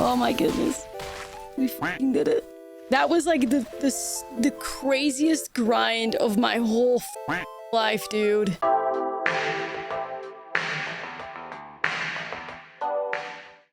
Oh my goodness. We f***ing did it. That was like the craziest grind of my whole life, dude.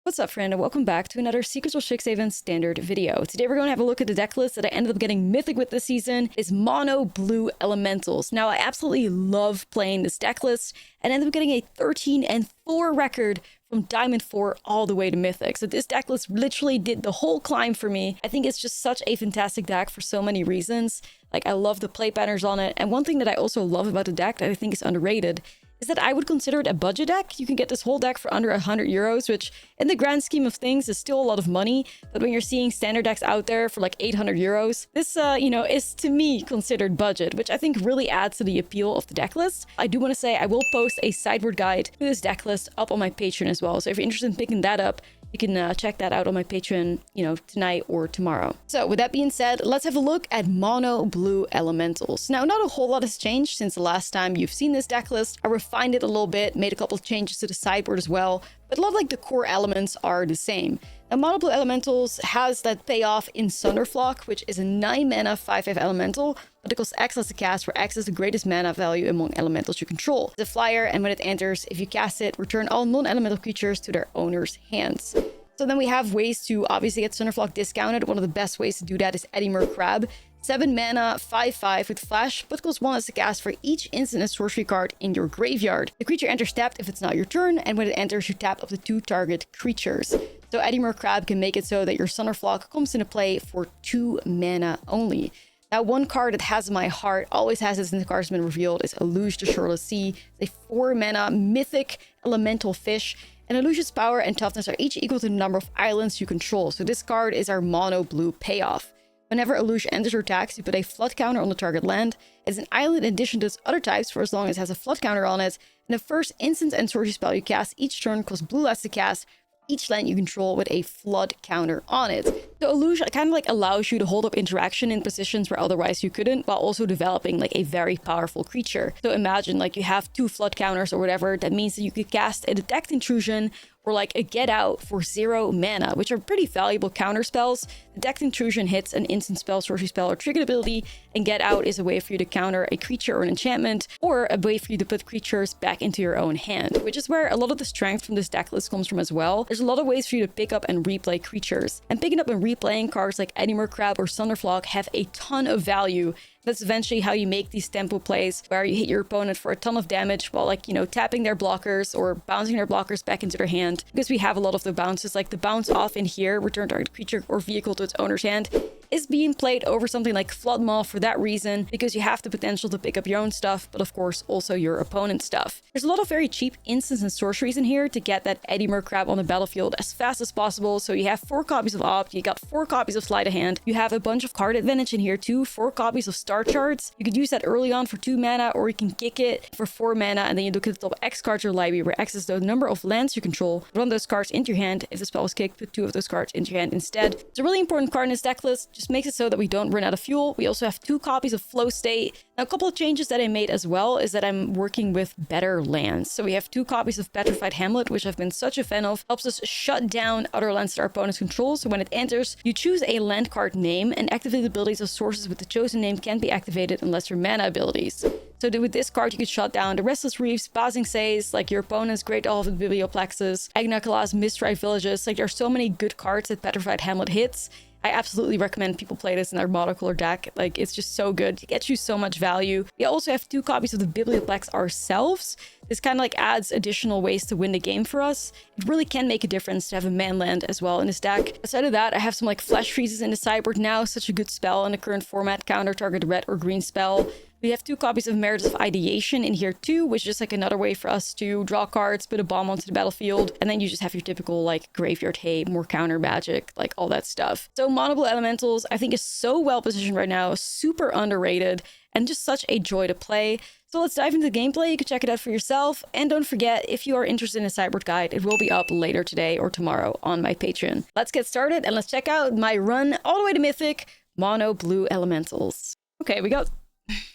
What's up, friend, and welcome back to another Secrets of Strixhaven standard video. Today we're going to have a look at the deck list that I ended up getting Mythic with this season. Is Mono Blue Elementals. Now, I absolutely love playing this deck list and ended up getting a 13-4 record from Diamond 4 all the way to Mythic. So this deck list literally did the whole climb for me. I think it's just such a fantastic deck for so many reasons. Like, I love the play patterns on it. And one thing that I also love about the deck that I think is underrated is that I would consider it a budget deck. You can get this whole deck for under 100 euros, which in the grand scheme of things is still a lot of money. But when you're seeing standard decks out there for like 800 euros, this, is to me considered budget, which I think really adds to the appeal of the deck list. I do want to say I will post a sideboard guide to this deck list up on my Patreon as well. So if you're interested in picking that up, you can check that out on my Patreon, tonight or tomorrow. So with that being said, let's have a look at Mono Blue Elementals. Now, not a whole lot has changed since the last time you've seen this deck list. I refined it a little bit, made a couple of changes to the sideboard as well, but a lot of like the core elements are the same. Now, Mono Blue Elementals has that payoff in Sunderflock, which is a 9-mana 5/5 elemental, but it costs X less to cast, where X is the greatest mana value among elementals you control. It's a flyer, and when it enters, if you cast it, return all non-elemental creatures to their owner's hands. So then we have ways to obviously get Sunderflock discounted. One of the best ways to do that is Eddymer Crab. 7 mana, 5/5 with flash, but costs 1 less to cast for each instant and sorcery card in your graveyard. The creature enters tapped if it's not your turn, and when it enters, you tap up to 2 target creatures. So Eddymer Crab can make it so that your Sunderflock comes into play for 2 mana only. Now, one card that has my heart, always has it since the card's been revealed, is Ashlizzlle the Shoreless Sea. It's a 4-mana mythic elemental fish, and Ashlizzle's power and toughness are each equal to the number of islands you control. So this card is our mono blue payoff. Whenever Ashlizzle enters or attacks, you put a flood counter on the target land. It's an island in addition to its other types for as long as it has a flood counter on it. And the first instant and sorcery spell you cast each turn costs blue less to cast each land you control with a flood counter on it. So Ashlizzle kind of like allows you to hold up interaction in positions where otherwise you couldn't, while also developing like a very powerful creature. So imagine like you have 2 flood counters or whatever. That means that you could cast a detect intrusion or like a get out for 0 mana, which are pretty valuable counter spells. Detect intrusion hits an instant spell, sorcery spell, or triggered ability, and get out is a way for you to counter a creature or an enchantment, or a way for you to put creatures back into your own hand, which is where a lot of the strength from this deck list comes from as well. There's a lot of ways for you to pick up and replay creatures, and picking up and replaying cards like Eddymer Crab or Sunderflock have a ton of value. That's eventually how you make these tempo plays where you hit your opponent for a ton of damage while tapping their blockers or bouncing their blockers back into their hand. Because we have a lot of the bounces, like the bounce off in here, return target creature or vehicle to its owner's hand, is being played over something like Flood Maw for that reason, because you have the potential to pick up your own stuff, but of course also your opponent's stuff. There's a lot of very cheap instants and sorceries in here to get that Eddymer Crab on the battlefield as fast as possible. So you have 4 copies of Opt, you got 4 copies of Sleight of Hand, you have a bunch of card advantage in here too, 4 copies of Star Charts. You could use that early on for 2 mana, or you can kick it for 4 mana, and then you look at the top X cards of your library, where X is the number of lands you control. Run those cards into your hand. If the spell was kicked, put 2 of those cards into your hand instead. It's a really important card in this deck list. Just makes it so that we don't run out of fuel. We also have 2 copies of Flow State. Now, a couple of changes that I made as well is that I'm working with better lands. So we have 2 copies of Petrified Hamlet, which I've been such a fan of. Helps us shut down other lands that our opponents control. So when it enters, you choose a land card name, and activate the abilities of sources with the chosen name can be activated unless your mana abilities. So with this card, you could shut down the Restless Reefs, Basing Says, like your opponent's Great Owl with Biblioplexus, Agnakala's Miststrike Villages. Like, there are so many good cards that Petrified Hamlet hits. I absolutely recommend people play this in their monocolor deck. Like, it's just so good. It gets you so much value. We also have 2 copies of the Biblioplex ourselves. This kind of like adds additional ways to win the game for us. It really can make a difference to have a man land as well in this deck. Aside of that, I have some like Flash Freezes in the sideboard now. Such a good spell in the current format. Counter target red or green spell. We have 2 copies of Merits of Ideation in here too, which is just like another way for us to draw cards, put a bomb onto the battlefield, and then you just have your typical like graveyard hay, more counter magic, like all that stuff. So Mono Blue Elementals, I think, is so well positioned right now, super underrated, and just such a joy to play. So let's dive into the gameplay. You can check it out for yourself. And don't forget, if you are interested in a sideboard guide, it will be up later today or tomorrow on my Patreon. Let's get started and let's check out my run all the way to Mythic, Mono Blue Elementals. Okay, we got...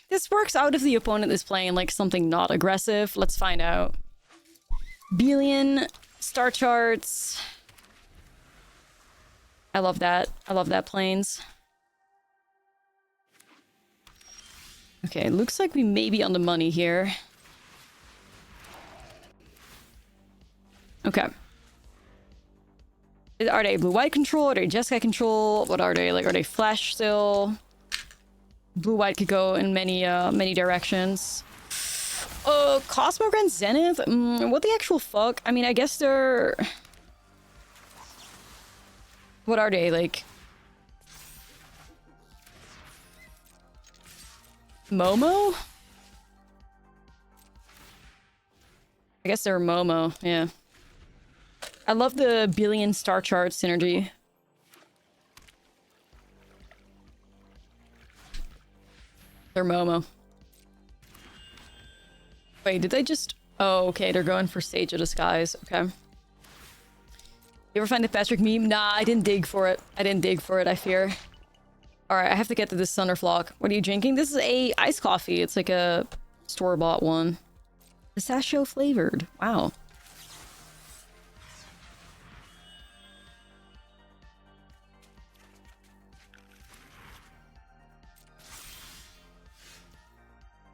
This works out if the opponent is playing like something not aggressive. Let's find out. Billion, Star Charts. I love that. I love that planes. Okay, looks like we may be on the money here. Okay. Are they blue-white control? Are they Jeskai control? What are they? Like, are they flash still? Blue-white could go in many, many directions. Cosmo Grand Zenith? What the actual fuck? I mean, I guess they're... What are they, like? Momo? I guess they're Momo, yeah. I love the billion star chart synergy. They're Momo. Wait, did they just... Oh, okay, they're going for Sage of Disguise. Okay. You ever find the Patrick meme? Nah, I didn't dig for it. I didn't dig for it, I fear. Alright, I have to get to this Thunderflock. What are you drinking? This is a iced coffee. It's like a store-bought one. Pistachio flavored. Wow.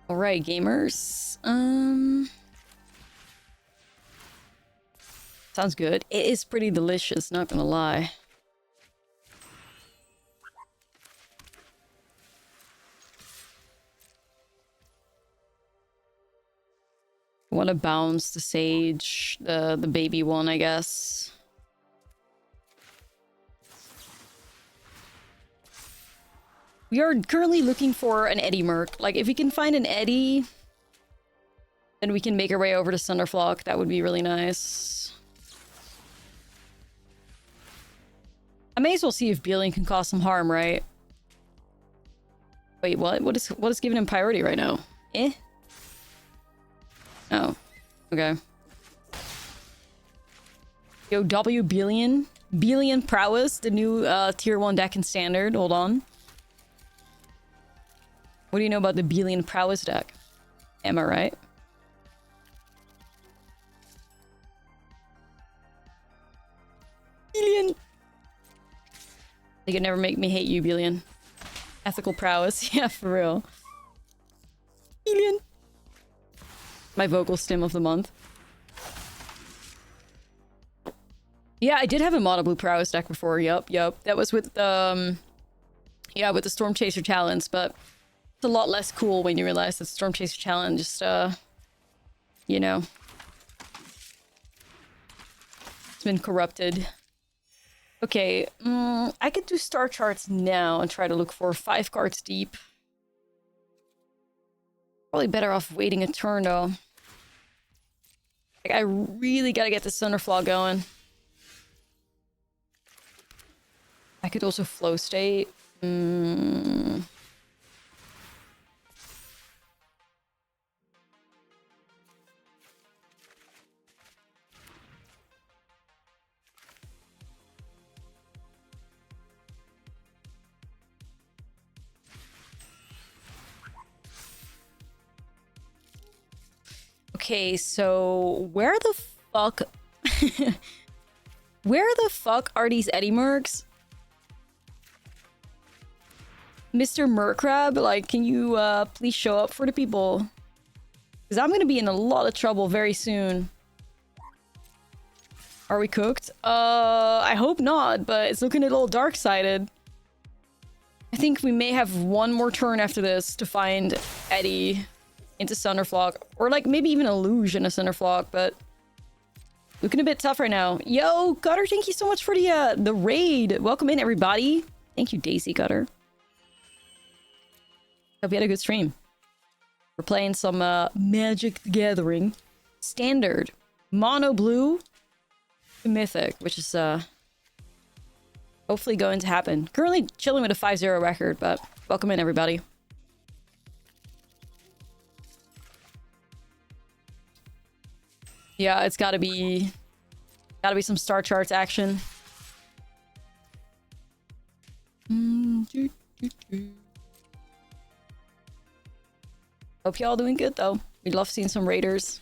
Alright, gamers. Sounds good. It is pretty delicious, not gonna lie. I want to bounce the Sage, the baby one, I guess. We are currently looking for an Eddy Merc. Like, if we can find an Eddy, then we can make our way over to Thunderflock. That would be really nice. I may as well see if Beeling can cause some harm, right? Wait, what? What is giving him priority right now? Eh? Oh. Okay. Yo, W Billion. Billion Prowess, the new tier 1 deck in standard. Hold on. What do you know about the Billion Prowess deck? Am I right? Billion! They could never make me hate you, Billion. Ethical prowess. Yeah, for real. Billion! My vocal stim of the month. Yeah, I did have a mono blue prowess deck before. Yup. That was with yeah, with the Storm Chaser talents, but it's a lot less cool when you realize that Storm Chaser talent just you know, it's been corrupted. Okay, I could do star charts now and try to look for 5 cards deep. Probably better off waiting a turn though. Like, I really gotta get this Thunderflaw going. I could also flow state. Okay, so where the fuck... Where the fuck are these Eddy Mercs? Mr. Mercrab, like, can you please show up for the people? Because I'm gonna be in a lot of trouble very soon. Are we cooked? I hope not, but it's looking a little dark-sided. I think we may have one more turn after this to find Eddy into Thunderflock. Or, like, maybe even a Luge in a Thunderflock, but... looking a bit tough right now. Yo, Cutter, thank you so much for the raid. Welcome in, everybody. Thank you, Daisy Cutter. Hope you had a good stream. We're playing some Magic the Gathering. Standard. Mono blue. Mythic, which is hopefully going to happen. Currently chilling with a 5-0 record, but welcome in, everybody. Yeah, it's gotta be some star charts action. Hope y'all doing good though. We'd love seeing some raiders.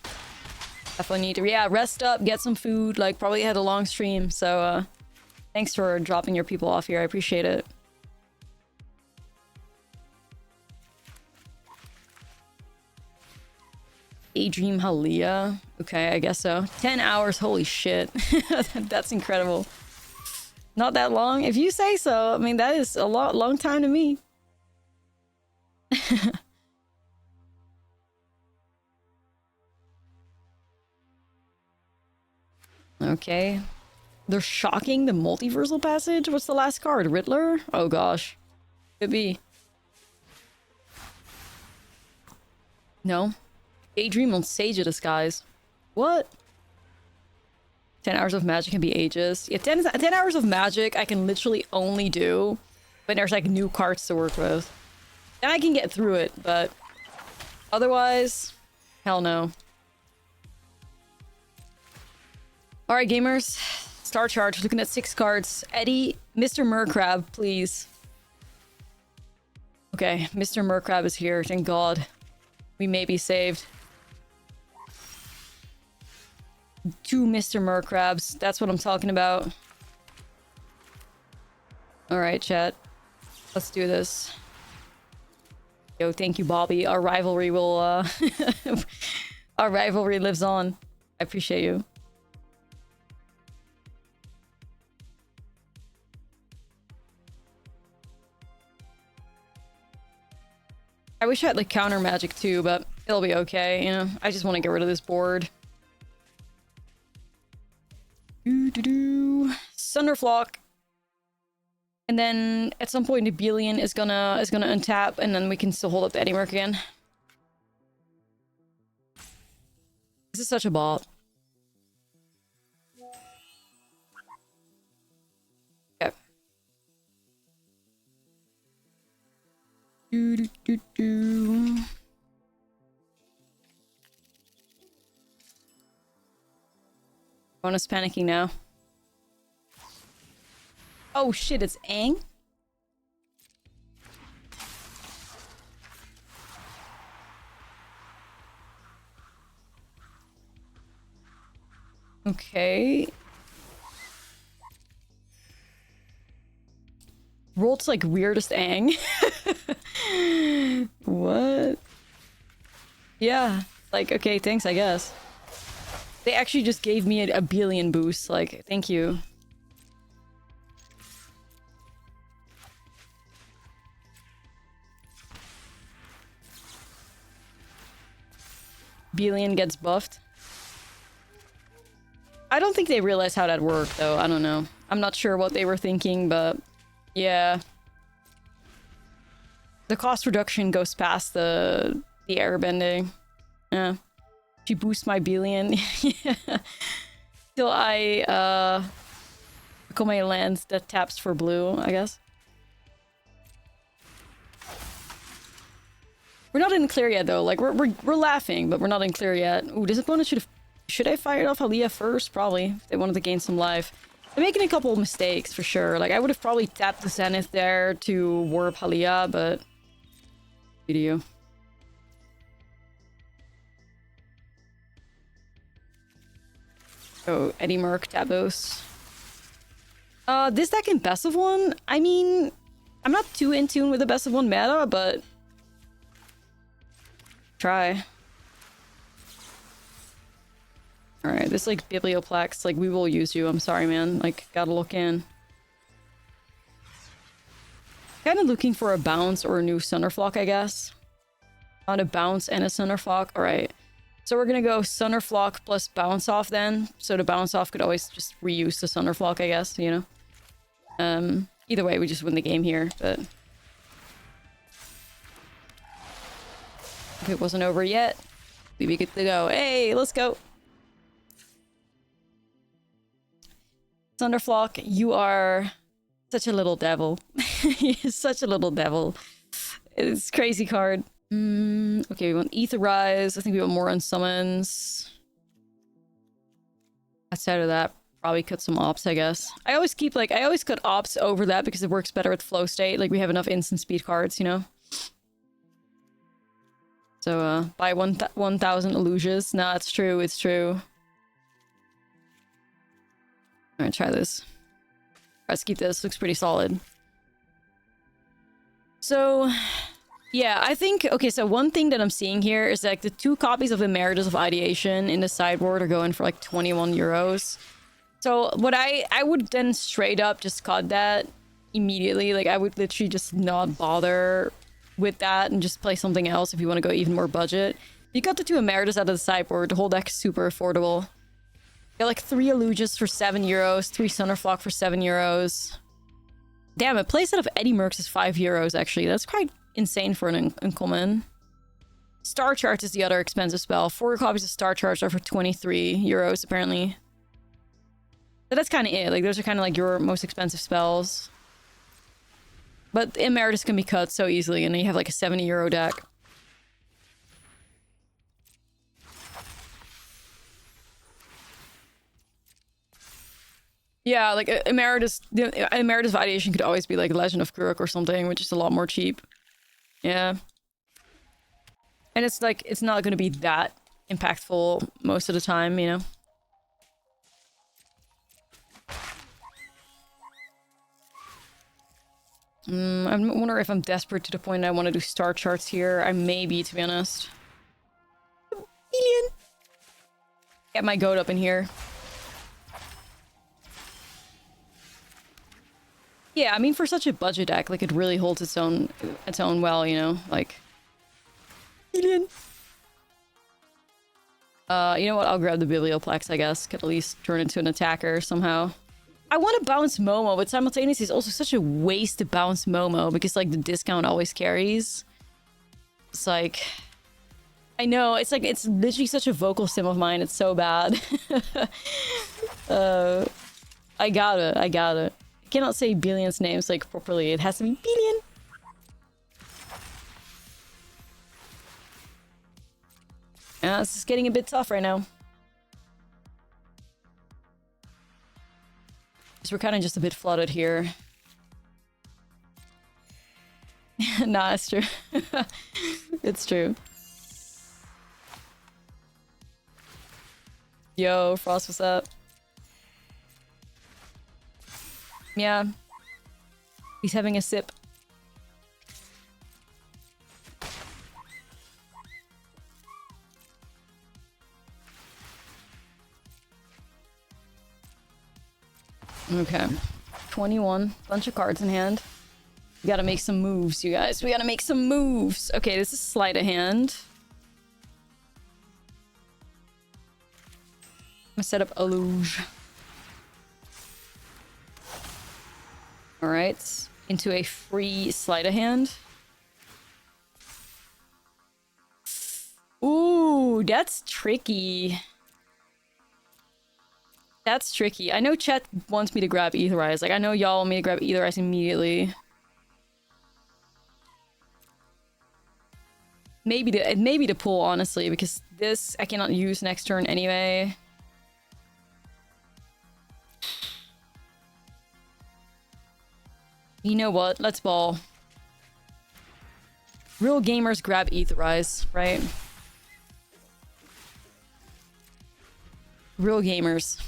Definitely need to, yeah, rest up, get some food. Like, probably had a long stream, so Thanks for dropping your people off here. I appreciate it. Daydream Halia. Okay, I guess so. 10 hours. Holy shit. That's incredible. Not that long. If you say so. I mean, that is a long time to me. Okay. They're shocking the multiversal passage? What's the last card? Riddler? Oh gosh. Could be. No. Daydream on Sage of Disguise. What? 10 hours of magic can be ages. Yeah, 10 hours of magic I can literally only do when there's like new cards to work with. Then I can get through it, but otherwise, hell no. Alright, gamers. Star Charge, looking at 6 cards. Eddie, Mr. Murkrab, please. Okay, Mr. Murkrab is here, thank God. We may be saved. 2 Mr. Murkrabs, that's what I'm talking about. Alright, chat. Let's do this. Yo, thank you, Bobby. Our rivalry will, our rivalry lives on. I appreciate you. I wish I had like counter magic too, but it'll be okay, you know? I just want to get rid of this board. Sunderflock. And then at some point Nebelian is gonna untap, and then we can still hold up the Eddie Merc again. This is such a bop. Okay. Bonus panicking now. Oh shit, it's Aang? Okay. Rolled like weirdest Aang. What? Yeah. Like, okay, thanks, I guess. They actually just gave me a billion boost. Like, thank you. Billion gets buffed. I don't think they realized how that worked, though. I don't know. I'm not sure what they were thinking, but yeah. The cost reduction goes past the airbending. Yeah. She boosts my billion. Yeah. Till I become a land that taps for blue, I guess. We're not in clear yet though. Like we're laughing, but we're not in clear yet. Ooh, this opponent should I fire off Halia first? Probably. If they wanted to gain some life. They're making a couple of mistakes for sure. Like I would have probably tapped the Zenith there to warp Halia, but video. Oh, Eddie Merc, Tabos. This deck in Best of One, I mean, I'm not too in tune with the Best of One meta, but try. Alright, this like Biblioplex, like we will use you. I'm sorry, man. Like, gotta look in. Kind of looking for a bounce or a new Sunderflock, I guess. On a bounce and a Sunderflock. Alright. So we're gonna go Sunderflock plus bounce off then. So the bounce off could always just reuse the Sunderflock, I guess, you know? Either way, we just win the game here, but if it wasn't over yet, we'd be good to go. Hey, let's go! Sunderflock, you are such a little devil. You're such a little devil. It's a crazy card. Okay, we want Aetherize. I think we want more unsummons. Outside of that, probably cut some ops, I guess. I always cut ops over that because it works better with flow state. Like, we have enough instant speed cards, you know? So, buy 1,000 illusions. Nah, it's true, it's true. Alright, try this. Let's keep this. Looks pretty solid. So, yeah, I think... Okay, so one thing that I'm seeing here is like the 2 copies of Emeritus of Ideation in the sideboard are going for like 21 euros. So what I would then straight up just cut that immediately. Like I would literally just not bother with that and just play something else if you want to go even more budget. You got the 2 Emeritus out of the sideboard. The whole deck is super affordable. You got like 3 Illusions for 7 euros, 3 Sunnerflock for 7 euros. Damn, a playset of Eddie Mercs is 5 euros actually. That's quite insane for an uncommon. Star Charge is the other expensive spell. 4 copies of Star Charge are for 23 euros apparently. So that's kind of it. Like those are kind of like your most expensive spells. But Emeritus can be cut so easily, and then you have like a 70 euro deck. Yeah, like Emeritus of Ideation could always be like Legend of Kuruk or something, which is a lot more cheap. Yeah. And it's like, it's not going to be that impactful most of the time, you know? I wonder if I'm desperate to the point I want to do star charts here. I may be, to be honest. Alien! Get my goat up in here. Yeah, I mean, for such a budget deck, like, it really holds its own well, you know? Like... Alien! You know what? I'll grab the Biblioplex, I guess. Could at least turn into an attacker somehow. I want to bounce Momo, but simultaneously it's also such a waste to bounce Momo because, like, the discount always carries. It's like... I know, it's like, it's literally such a vocal sim of mine. It's so bad. I got it. I cannot say Billion's names, like, properly. It has to be Billion. Yeah, this is getting a bit tough right now. We're kind of just a bit flooded here. Nah, it's true. It's true. Yo, Frost, what's up? Yeah. He's having a sip. Okay. 21. Bunch of cards in hand. We gotta make some moves, you guys. We gotta make some moves. Okay, this is sleight of hand. I'm gonna set up a luge. Alright. Into a free sleight of hand. Ooh, that's tricky. That's tricky. I know chat wants me to grab Aetherize. Like, I know y'all want me to grab Aetherize immediately. Maybe to pull, honestly, because this I cannot use next turn anyway. You know what? Let's ball. Real gamers grab Aetherize, right? Real gamers.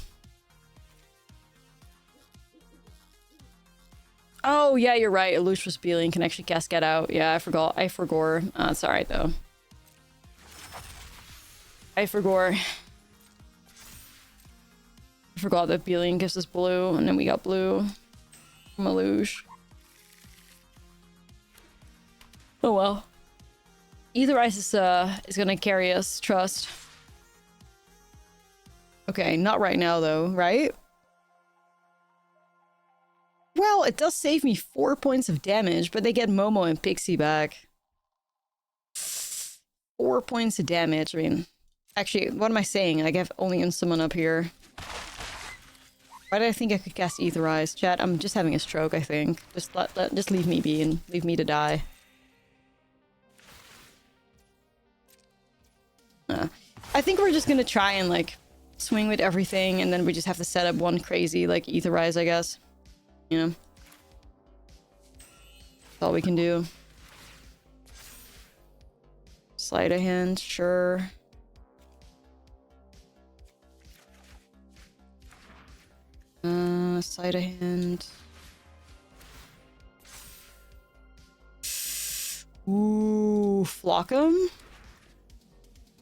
Oh, yeah, you're right. Illustrious Beeling can actually cast Get Out. Yeah, I forgot. I forgot. It's alright, though. I forgot. I forgot that Beeling gives us blue, and then we got blue from a luge. Oh, well. Aetherize is gonna carry us, trust. Okay, not right now, though, right? Well, it does save me 4 points of damage, but they get Momo and Pixie back. 4 points of damage. I mean, actually, what am I saying? I have only Insummon up here. Why did I think I could cast Aetherize? Chat, I'm just having a stroke, I think. Just leave me be and leave me to die. I think we're just gonna try and, like, swing with everything, and then we just have to set up one crazy, like, Aetherize, I guess. You know? That's all we can do. Sleight of hand, sure. Sleight of hand. Ooh, flock 'em?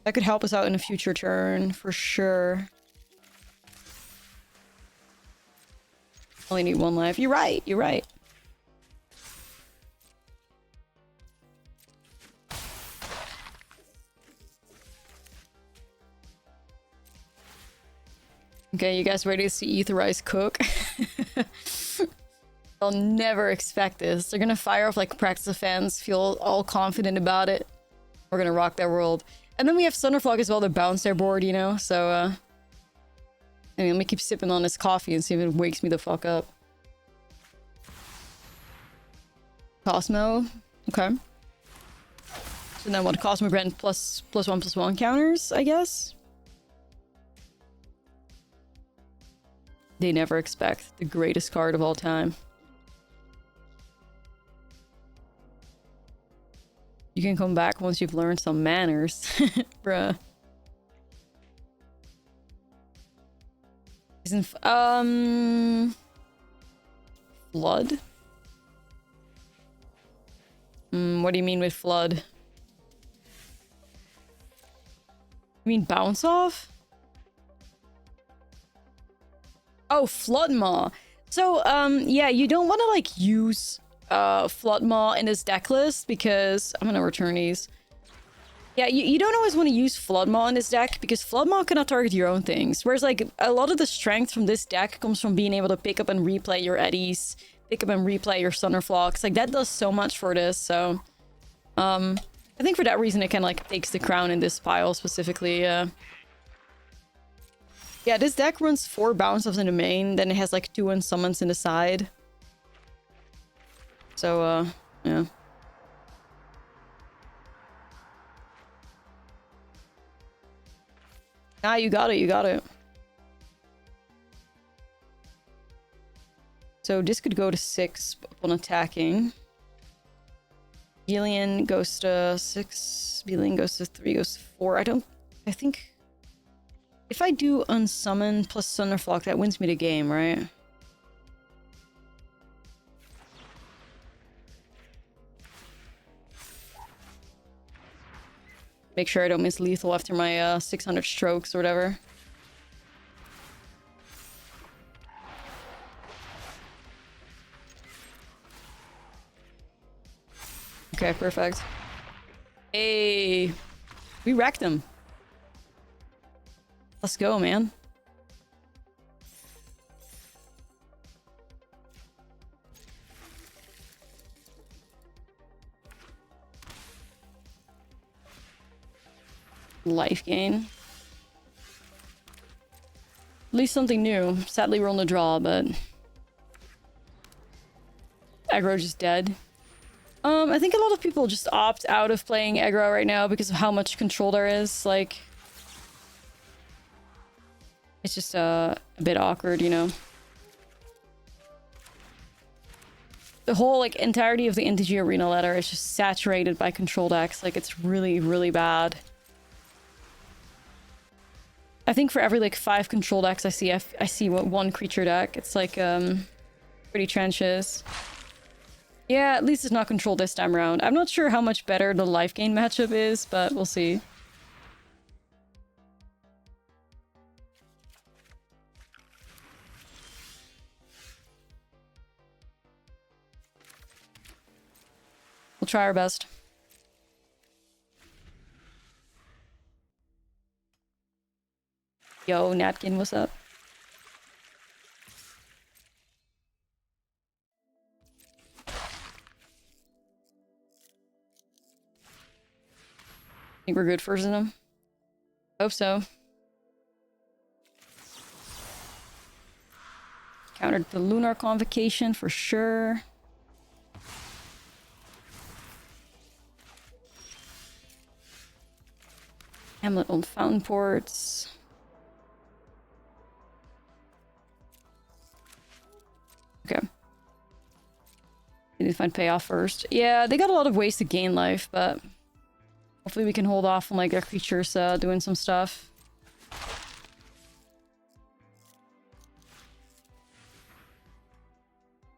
That could help us out in a future turn, for sure. Only need 1 life. You're right, you're right. Okay, you guys ready to see Aetherized Cook? They'll never expect this. They're gonna fire off like Practice Offense, feel all confident about it. We're gonna rock their world. And then we have Thunderflock as well to bounce their board, you know? So, I mean, let me keep sipping on this coffee and see if it wakes me the fuck up. Cosmo. Okay. So then what? Cosmo Brand +1/+1 counters, I guess? They never expect the greatest card of all time. You can come back once you've learned some manners. Bruh. Isn't Flood? What do you mean with Flood? You mean Bounce Off? Oh, Flood Maw. So, yeah, you don't want to, like, use Flood Maw in this deck list because... I'm gonna return these. Yeah, you don't always want to use Flood Maw in this deck because Flood Maw cannot target your own things. Whereas, like, a lot of the strength from this deck comes from being able to pick up and replay your Eddies, pick up and replay your Thunderflocks. Like, that does so much for this, so... I think for that reason it kind of, like, takes the crown in this pile specifically, yeah, this deck runs 4 bounce-offs in the main, then it has, like, 2 unsummons in the side. So, yeah. Ah, you got it, you got it. So this could go to 6 upon attacking. Belian goes to 6, Belian goes to 3, goes to 4. I think... If I do unsummon plus Thunderflock, that wins me the game, right? Make sure I don't miss lethal after my 600 strokes or whatever. Okay, perfect. Hey, we wrecked him. Let's go, man. Life gain. At least something new. Sadly, we're on the draw, but... Aggro just dead. I think a lot of people just opt out of playing aggro right now because of how much control there is. Like... It's just a bit awkward, you know? The whole, like, entirety of the MTG Arena ladder is just saturated by control decks. Like, it's really, really bad. I think for every, like, 5 control decks I see what 1 creature deck. It's, like, pretty trenches. Yeah, at least it's not controlled this time around. I'm not sure how much better the life gain matchup is, but we'll see. We'll try our best. Yo, Natkin, what's up? Think we're good for them? Hope so. Countered the Lunar Convocation for sure. Hamlet on Fountain Ports. Okay. Need to find payoff first. Yeah, they got a lot of ways to gain life, but hopefully we can hold off on like their creatures doing some stuff.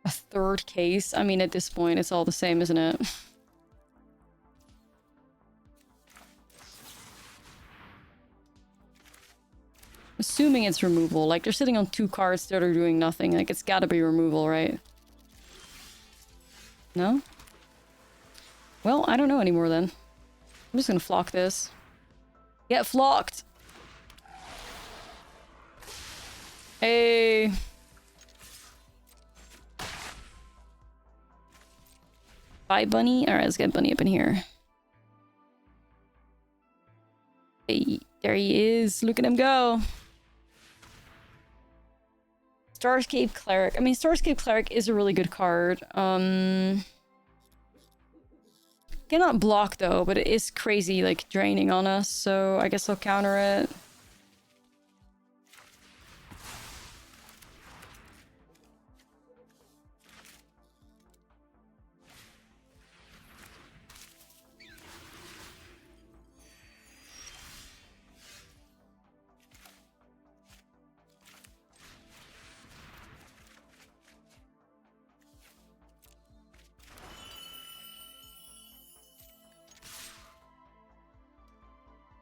A third case? I mean, at this point, it's all the same, isn't it? assuming it's removal. Like, they're sitting on 2 cards that are doing nothing. Like, it's gotta be removal, right? No? Well, I don't know anymore then. I'm just gonna flock this. Get flocked! Hey! Bye, Bunny. Alright, let's get Bunny up in here. Hey, there he is. Look at him go. Starscape Cleric. I mean, Starscape Cleric is a really good card. Cannot block though, but it is crazy, like, draining on us, so I guess I'll counter it.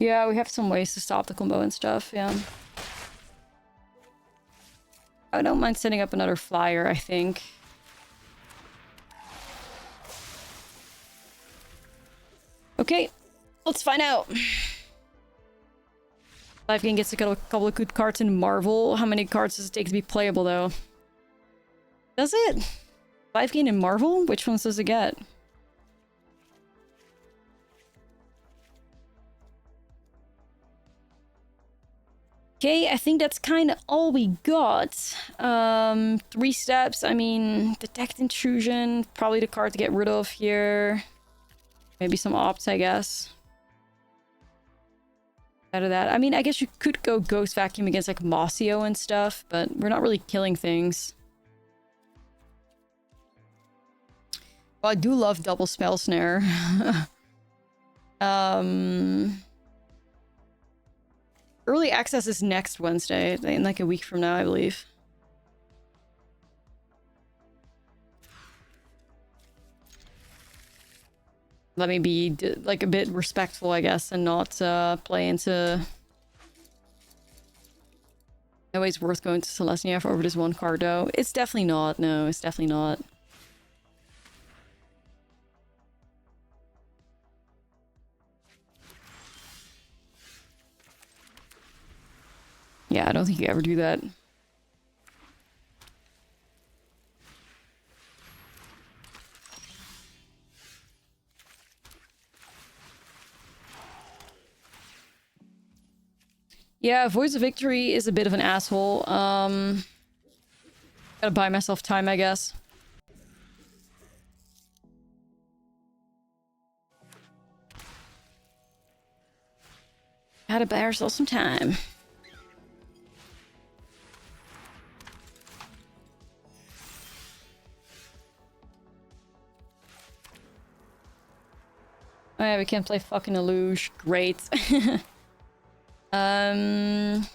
Yeah, we have some ways to stop the combo and stuff, yeah. I don't mind setting up another flyer, I think. Okay, let's find out. Lifegain gets a couple of good cards in Marvel. How many cards does it take to be playable, though? Does it? Lifegain in Marvel? Which ones does it get? Okay, I think that's kind of all we got. 3 steps. I mean, Detect Intrusion. Probably the card to get rid of here. Maybe some opts, I guess. Out of that. I mean, I guess you could go Ghost Vacuum against, like, Mossio and stuff, but we're not really killing things. Well, I do love Double Spell Snare. Early access is next Wednesday, in like a week from now, I believe. Let me be, like, a bit respectful, I guess, and not play into... No way it's worth going to Celestia for over this one card, though. It's definitely not. No, it's definitely not. Yeah, I don't think you ever do that. Yeah, Voice of Victory is a bit of an asshole. Gotta buy myself time, I guess. Gotta buy ourselves some time. Oh yeah, we can't play fucking Illuge. Great. I'm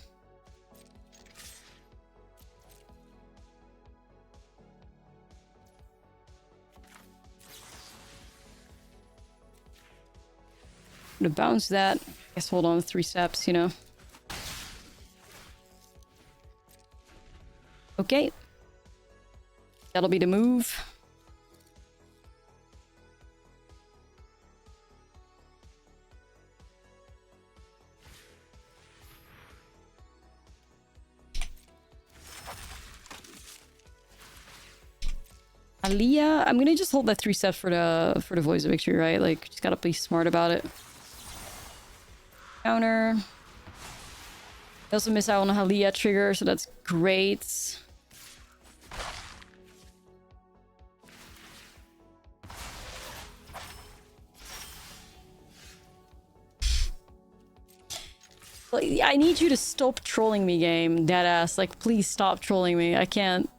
gonna bounce that. I guess hold on 3 steps, you know. Okay. That'll be the move. Aliyah, I'm gonna just hold that 3 steps for the Voice of Victory, right? Like, just gotta be smart about it. Counter. I also miss out on a Aliyah trigger, so that's great. Like, I need you to stop trolling me, game. Deadass. Like, please stop trolling me. I can't.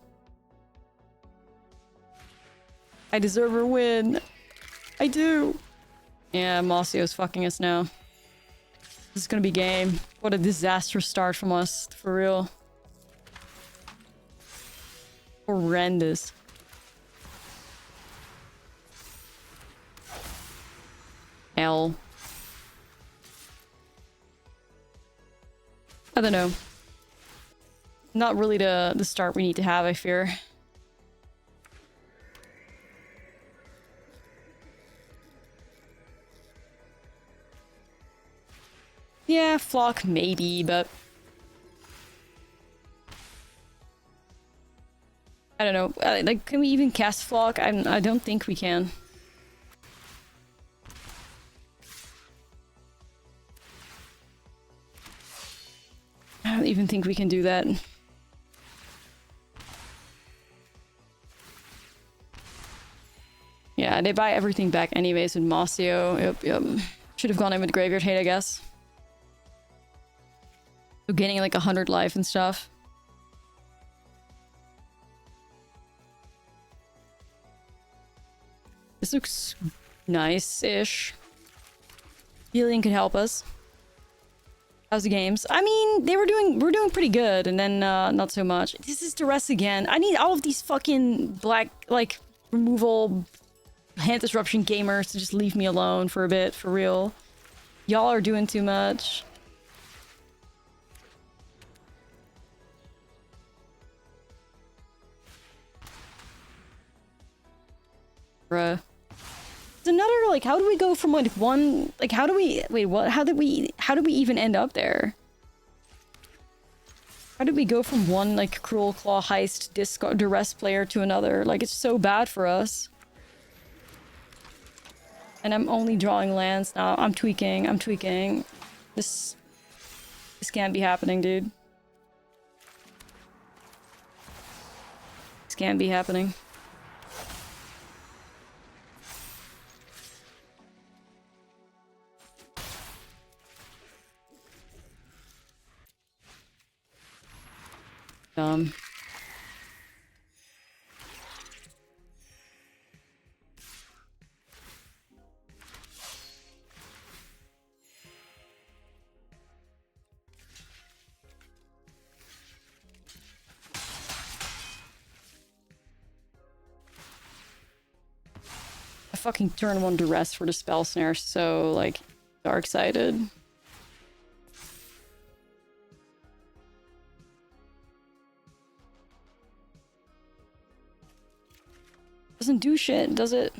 I deserve a win. I do. Yeah, Mossio's fucking us now. This is gonna be game. What a disastrous start from us, for real. Horrendous. L. I don't know. Not really the start we need to have, I fear. Yeah, flock maybe, but I don't know. Like, can we even cast flock? I don't think we can. I don't even think we can do that. Yeah, they buy everything back anyways with Mossio. Yep. Should have gone in with Graveyard Hate, I guess. So gaining like 100 life and stuff. This looks nice-ish. Healing could help us. How's the games? I mean, we're doing pretty good, and then not so much. This is duress again. I need all of these fucking black, like, removal hand disruption gamers to just leave me alone for a bit, for real. Y'all are doing too much. Bruh. It's another, like, how do we go from, like, one... Like, how do we... Wait, what? How did we even end up there? How did we go from one, like, Cruel Claw heist duress player to another? Like, it's so bad for us. And I'm only drawing lands now. I'm tweaking. This can't be happening, dude. This can't be happening. Dumb. I fucking turn 1 duress for the spell snare, so like dark-sided. Doesn't do shit, does it?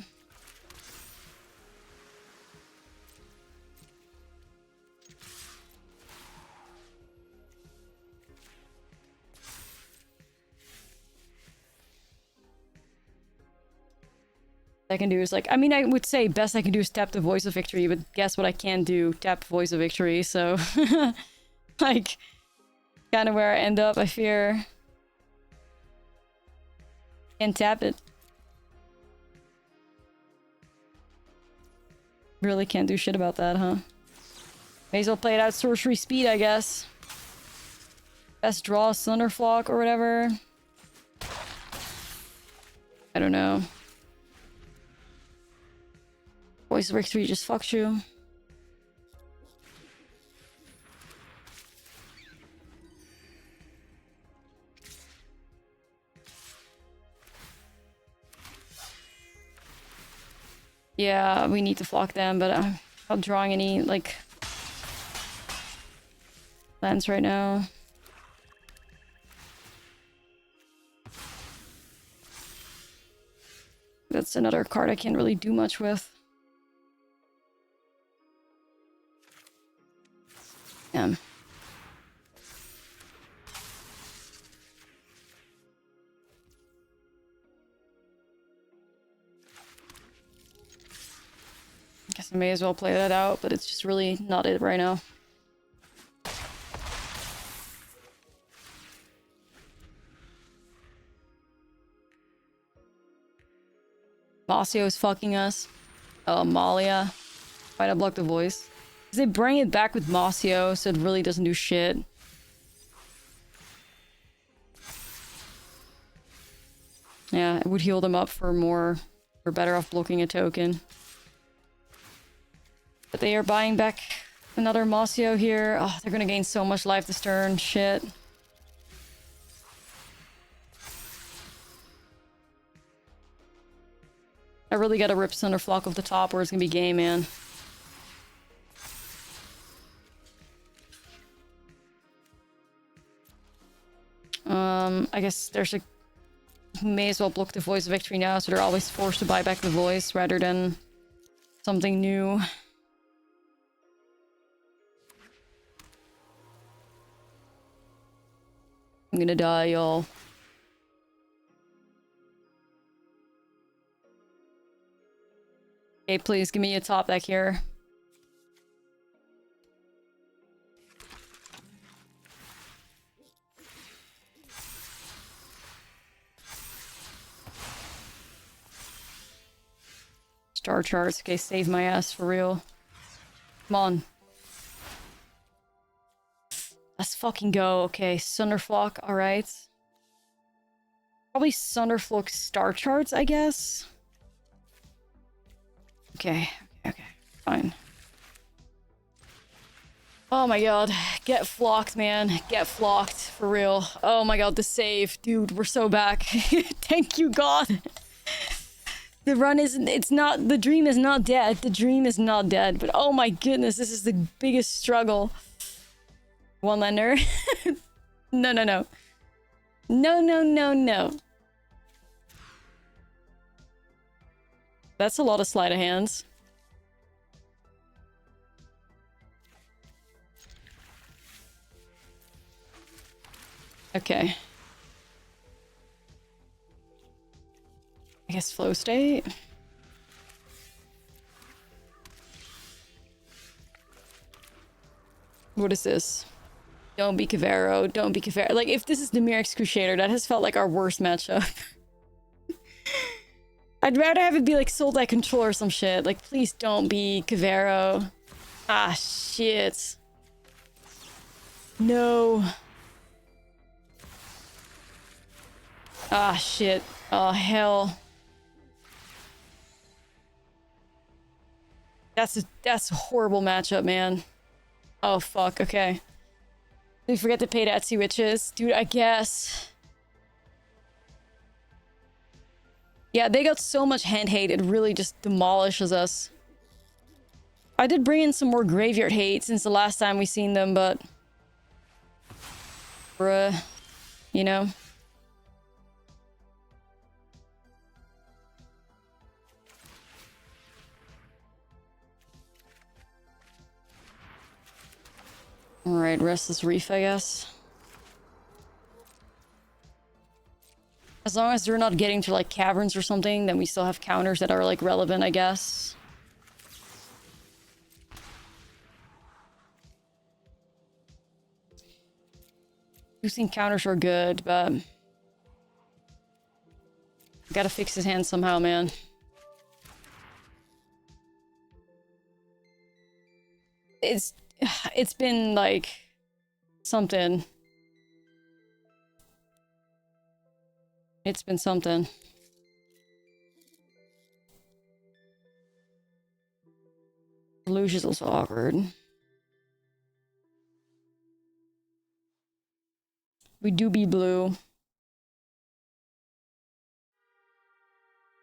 I can do is like, I mean, I would say best I can do is tap the Voice of Victory, but guess what I can do? Tap Voice of Victory, so like kind of where I end up, I fear. Can't tap it. Really can't do shit about that, huh? May as well play it out sorcery speed, I guess. Best draw Thunderflock or whatever. I don't know. Voice of Victory just fucks you. Yeah, we need to flock them, but I'm not drawing any, like, lands right now. That's another card I can't really do much with. Damn. Guess I may as well play that out, but it's just really not it right now. Mossio is fucking us. Oh, Amalia. Why'd I block the voice? Because they bring it back with Mossio, so it really doesn't do shit. Yeah, it would heal them up for more. We're better off blocking a token. But they are buying back another Mossio here. Oh, they're gonna gain so much life this turn. Shit. I really gotta rip Thunderflock off the top or it's gonna be game, man. I guess there's a... May as well block the Voice of Victory now, so they're always forced to buy back the Voice rather than something new. I'm gonna die, y'all. Okay, please give me a top deck here. Star charts. Okay, save my ass for real. Come on. Let's fucking go. Okay, Sunderflock. Alright. Probably Sunderflock star charts, I guess. Okay. Okay. Fine. Oh my god. Get flocked, man. Get flocked. For real. Oh my god, the save. Dude, we're so back. Thank you, God. The run isn't, it's not, the dream is not dead. The dream is not dead. But oh my goodness, this is the biggest struggle. One lander. No, no, no. No, no, no, no. That's a lot of sleight of hands. Okay. I guess flow state. What is this? Don't be Cavero. Don't be Cavero. Like, if this is the UB Excructiator, that has felt like our worst matchup. I'd rather have it be like Soul Deck Control or some shit. Like, please don't be Cavero. Ah, shit. No. Ah, shit. Oh, hell. That's a horrible matchup, man. Oh, fuck. Okay. Did we forget to pay to Etsy Witches? Dude, I guess. Yeah, they got so much hand hate, it really just demolishes us. I did bring in some more graveyard hate since the last time we seen them, but... Bruh. You know? Alright, Restless Reef, I guess. As long as they're not getting to, like, caverns or something, then we still have counters that are, like, relevant, I guess. Boosting counters are good, but... Gotta fix his hand somehow, man. It's been, like, something. It's been something. Luge is also awkward. We do be blue.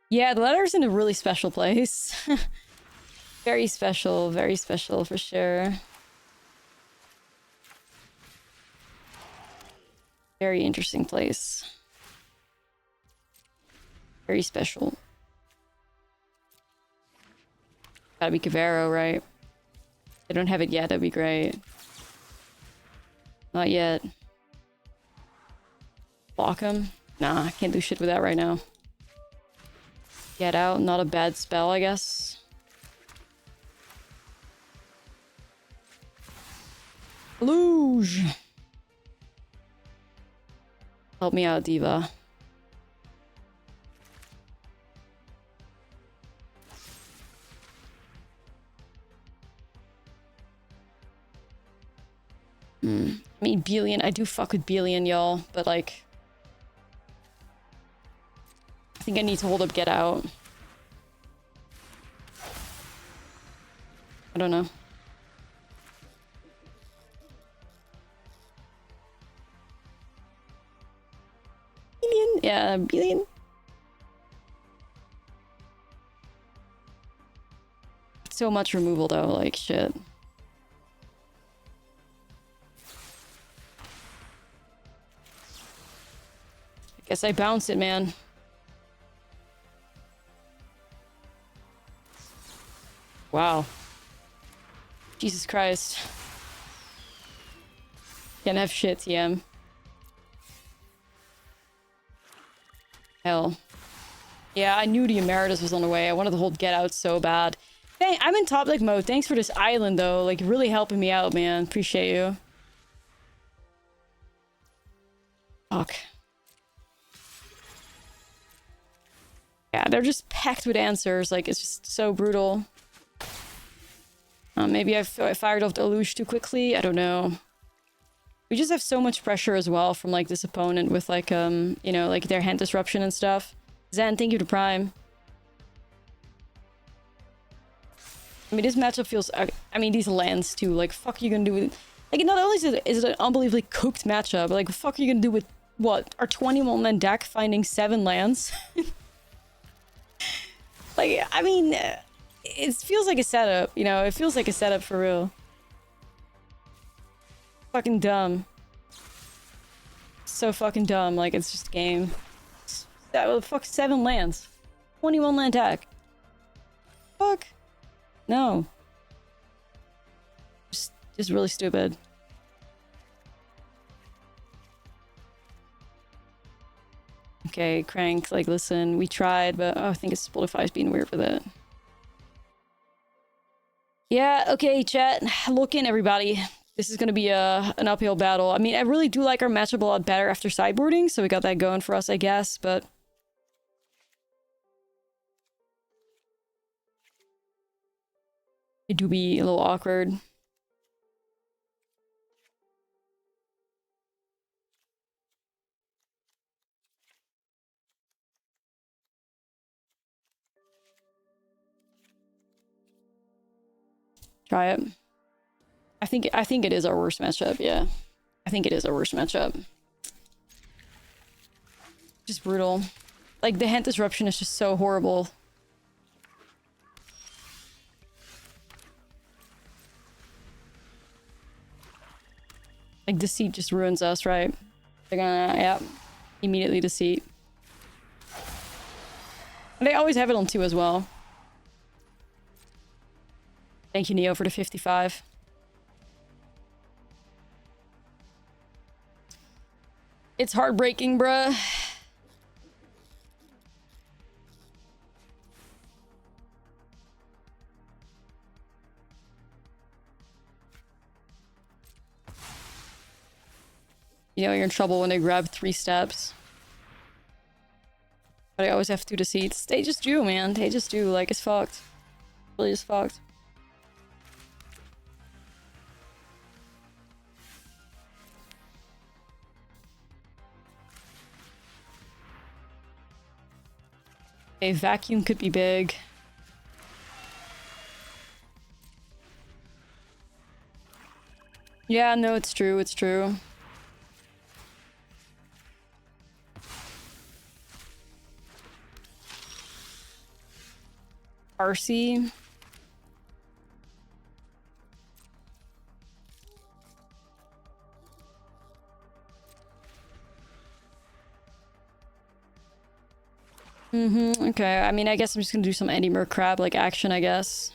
Yeah, the letter's in a really special place. Very special for sure. Very interesting place. Very special. Gotta be Cavero, right? They don't have it yet, that'd be great. Not yet. Block him? Nah, I can't do shit with that right now. Get out, not a bad spell, I guess. Luge! Help me out, Diva. I mean, Billion. I do fuck with Billion, y'all, but like... I think I need to hold up Get Out. I don't know. Billion? Yeah, Billion. So much removal though, like shit. Guess I bounce it, man. Wow. Jesus Christ. Can't have shit, TM. Hell. Yeah, I knew the Emeritus was on the way. I wanted to hold Get Out so bad. Hey, I'm in top deck mode. Thanks for this island, though. Like, really helping me out, man. Appreciate you. Fuck. Yeah, they're just packed with answers. Like, it's just so brutal. Maybe I fired off the Deluge too quickly. I don't know. We just have so much pressure as well from, like, this opponent with, like, you know, like, their hand disruption and stuff. Zen, thank you to Prime. I mean, this matchup feels... I mean, these lands, too. Like, fuck are you gonna do with... Like, not only is it an unbelievably cooked matchup, but, like, what the fuck are you gonna do with, what, our 21-land deck finding 7 lands? Like, I mean, it feels like a setup, you know? It feels like a setup for real. Fucking dumb. So fucking dumb. Like, it's just a game. Fuck, 7 lands. 21 land deck. Fuck. No. Just really stupid. Okay, Crank, like, listen, we tried, but I think it's Spotify's being weird with it. Yeah, okay, chat. Look in, everybody. This is gonna be an uphill battle. I mean, I really do like our matchup a lot better after sideboarding, so we got that going for us, I guess, but... it do be a little awkward. Try it. I think it is our worst matchup, yeah. I think it is our worst matchup. Just brutal. Like, the hand disruption is just so horrible. Like, Deceit just ruins us, right? They're gonna, yeah, immediately Deceit. And they always have it on 2 as well. Thank you, Neo, for the 55. It's heartbreaking, bruh. You know, you're in trouble when they grab 3 steps. But I always have 2 Deceits. They just do, man. They just do. Like, it's fucked. Really just fucked. A vacuum could be big. Yeah, no, it's true. It's true. RC. Okay, I mean, I guess I'm just gonna do some Andy Mer Crab, like, action, I guess.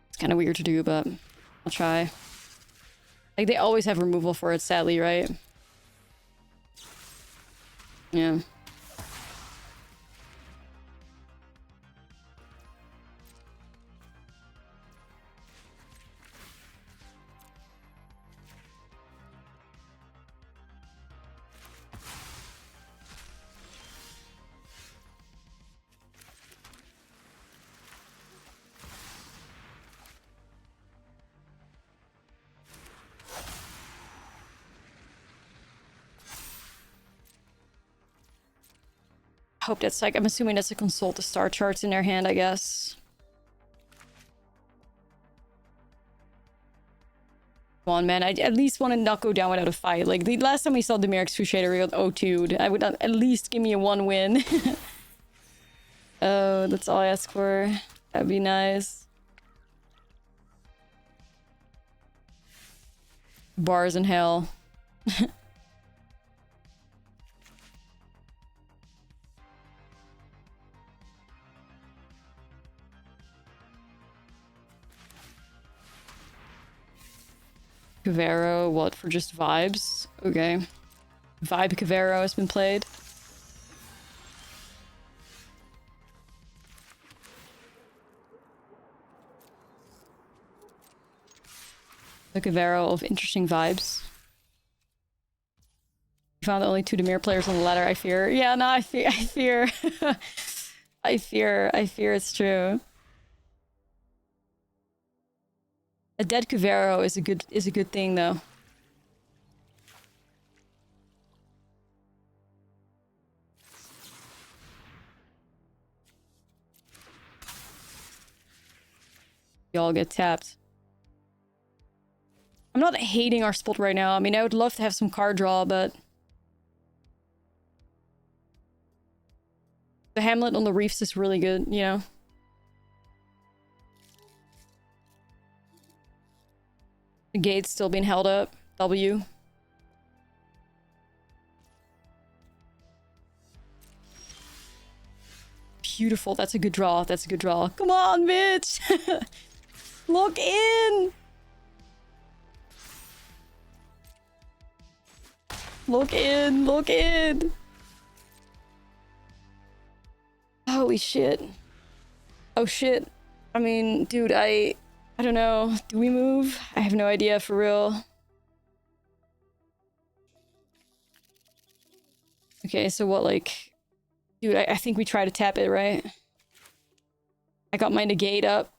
It's kind of weird to do, but I'll try. Like, they always have removal for it, sadly, right? Yeah. Hope that's like, I'm assuming that's to consult the star charts in their hand, I guess. Come on, man. I at least want to not go down without a fight. Like, the last time we saw UB Excructiator, we got O2'd. I would at least give me a 1 win. Oh, that's all I ask for. That'd be nice. Bars in hell. Cavero, what, for just vibes? Okay. Vibe Cavero has been played. The Cavero of interesting vibes. You found only 2 Demir players on the ladder, I fear. Yeah, no, I fear. I fear it's true. A dead Cavero is a good thing though. Y'all get tapped. I'm not hating our spot right now. I mean, I would love to have some card draw, but the Hamlet on the Reefs is really good, you know? The gate's still being held up. W. Beautiful. That's a good draw. That's a good draw. Come on, bitch! Look in! Look in! Look in! Holy shit. Oh shit. I mean, dude, I don't know. Do we move? I have no idea, for real. Okay, so what, like... Dude, I think we try to tap it, right? I got my negate up.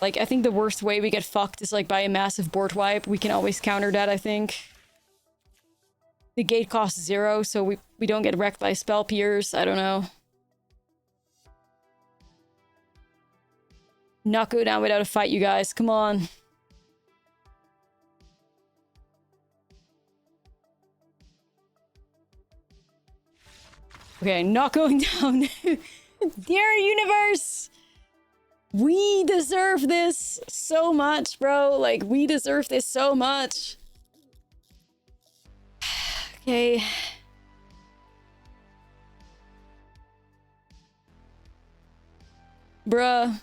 Like, I think the worst way we get fucked is, like, by a massive board wipe. We can always counter that, I think. The gate costs 0, so we don't get wrecked by spell peers. I don't know. Not go down without a fight, you guys. Come on. Okay, not going down. Dear universe! We deserve this so much, bro. Like, we deserve this so much. Okay. Bruh.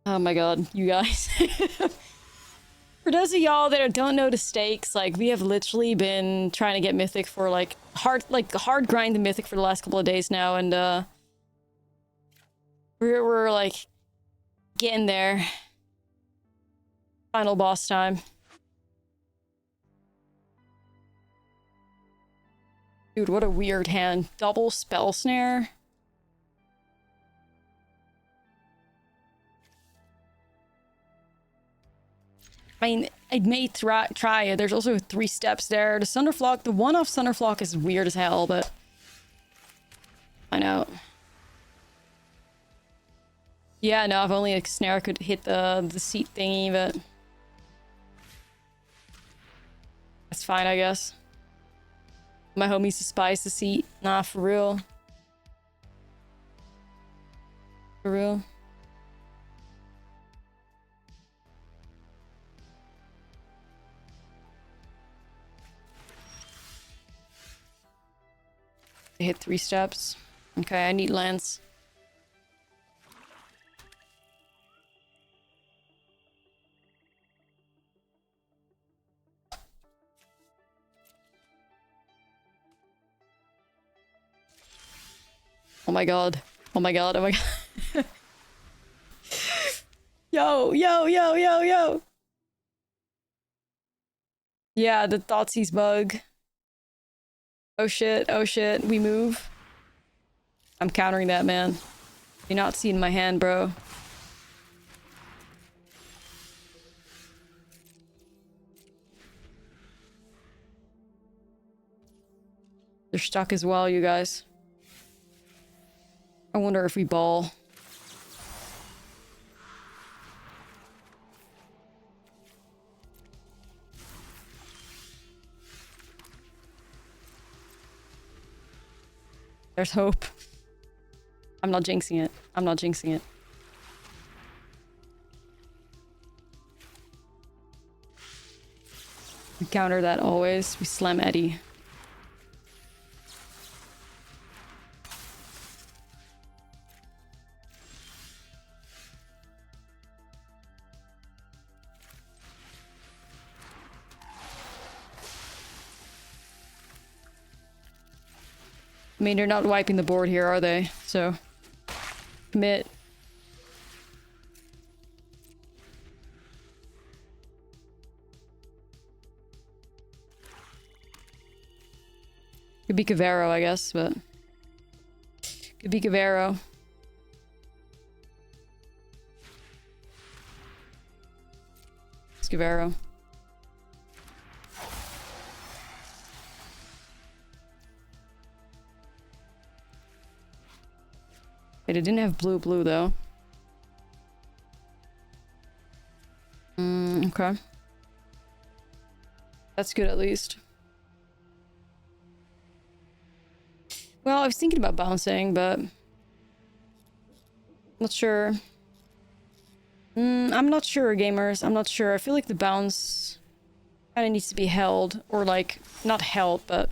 Oh my god, you guys. For those of y'all that don't know the stakes, like, we have literally been trying to get Mythic for, like, hard grind the Mythic for the last couple of days now, and, we're like, getting there. Final boss time. Dude, what a weird hand. Double spell snare. I mean, I may try it. There's also 3 steps there. The Thunderflock, the one-off Thunderflock is weird as hell, but... I know. Yeah, no, if only a snare could hit the seat thingy, but... That's fine, I guess. My homies despise the seat. Nah, for real. For real. They hit 3 steps. Okay, I need lands. Oh my god. Oh my god, oh my god. Yo, yo, yo, yo, yo! Yeah, the Thoughtseize bug. Oh shit, we move. I'm countering that, man. You're not seeing my hand, bro. They're stuck as well, you guys. I wonder if we ball. There's hope. I'm not jinxing it. I'm not jinxing it. We counter that always. We slam Eddie. I mean, they're not wiping the board here, are they? So, commit. Could be Cavero, I guess, but... Could be Cavero. It's Cavero. Wait, it didn't have blue, though. Okay. That's good, at least. Well, I was thinking about bouncing, but... Not sure. I'm not sure, gamers. I'm not sure. I feel like the bounce kind of needs to be held. Or, like, not held, but...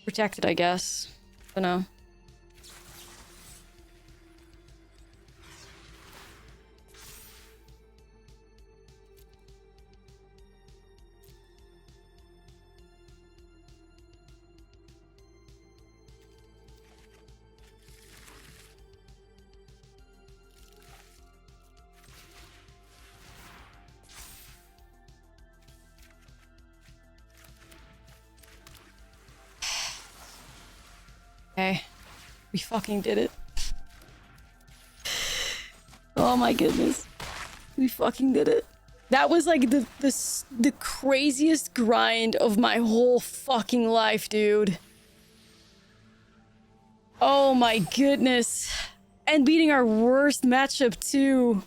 protected, I guess. I don't know. Okay. We fucking did it. Oh my goodness. We fucking did it. That was like the craziest grind of my whole fucking life, dude. Oh my goodness. And beating our worst matchup too.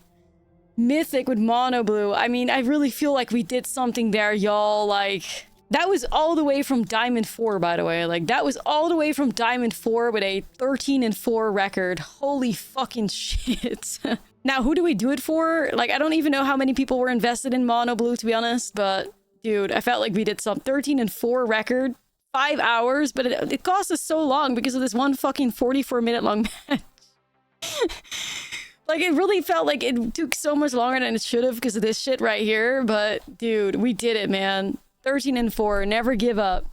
Mythic with mono blue. I mean, I really feel like we did something there, y'all. Like... That was all the way from Diamond 4, by the way. Like, that was all the way from Diamond 4 with a 13-4 record. Holy fucking shit. Now, who do we do it for? Like, I don't even know how many people were invested in Mono Blue, to be honest. But, dude, I felt like we did some 13-4 record. 5 hours, but it cost us so long because of this one fucking 44-minute long match. Like, it really felt like it took so much longer than it should have because of this shit right here. But, dude, we did it, man. 13-4, never give up.